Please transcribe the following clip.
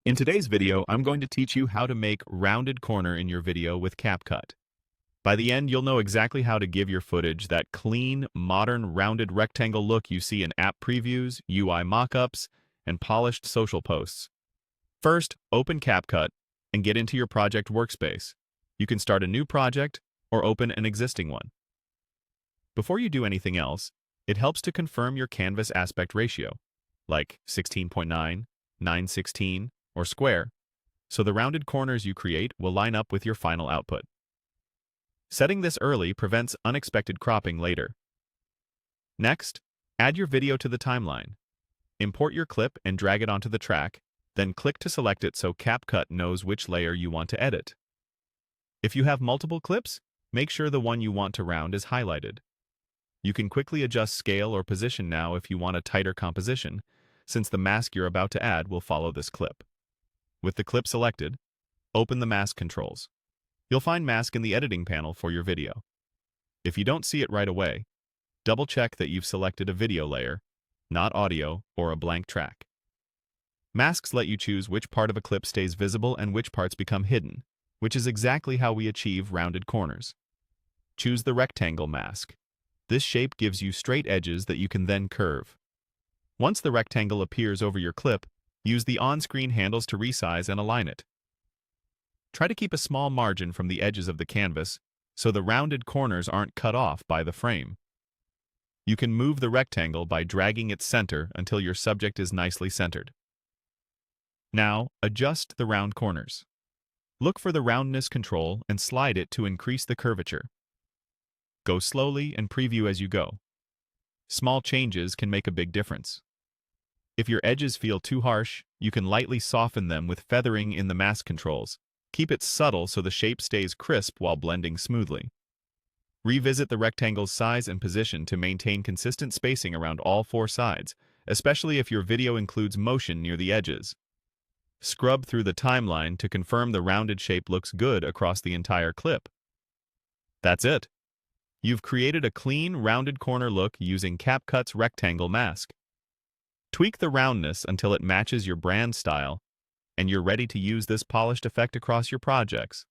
In today's video, I'm going to teach you how to make rounded corner in your video with CapCut. By the end, you'll know exactly how to give your footage that clean, modern, rounded rectangle look you see in app previews, UI mockups, and polished social posts. First, open CapCut and get into your project workspace. You can start a new project or open an existing one. Before you do anything else, it helps to confirm your canvas aspect ratio, like 16.9, 9:16, or square, so the rounded corners you create will line up with your final output. Setting this early prevents unexpected cropping later. Next, add your video to the timeline. Import your clip and drag it onto the track, then click to select it so CapCut knows which layer you want to edit. If you have multiple clips, make sure the one you want to round is highlighted. You can quickly adjust scale or position now if you want a tighter composition, since the mask you're about to add will follow this clip. With the clip selected, open the mask controls. You'll find mask in the editing panel for your video. If you don't see it right away, double-check that you've selected a video layer, not audio or a blank track. Masks let you choose which part of a clip stays visible and which parts become hidden, which is exactly how we achieve rounded corners. Choose the rectangle mask. This shape gives you straight edges that you can then curve. Once the rectangle appears over your clip, use the on-screen handles to resize and align it. Try to keep a small margin from the edges of the canvas so the rounded corners aren't cut off by the frame. You can move the rectangle by dragging its center until your subject is nicely centered. Now, adjust the round corners. Look for the roundness control and slide it to increase the curvature. Go slowly and preview as you go. Small changes can make a big difference. If your edges feel too harsh, you can lightly soften them with feathering in the mask controls. Keep it subtle so the shape stays crisp while blending smoothly. Revisit the rectangle's size and position to maintain consistent spacing around all four sides, especially if your video includes motion near the edges. Scrub through the timeline to confirm the rounded shape looks good across the entire clip. That's it. You've created a clean, rounded corner look using CapCut's rectangle mask. Tweak the roundness until it matches your brand style, and you're ready to use this polished effect across your projects.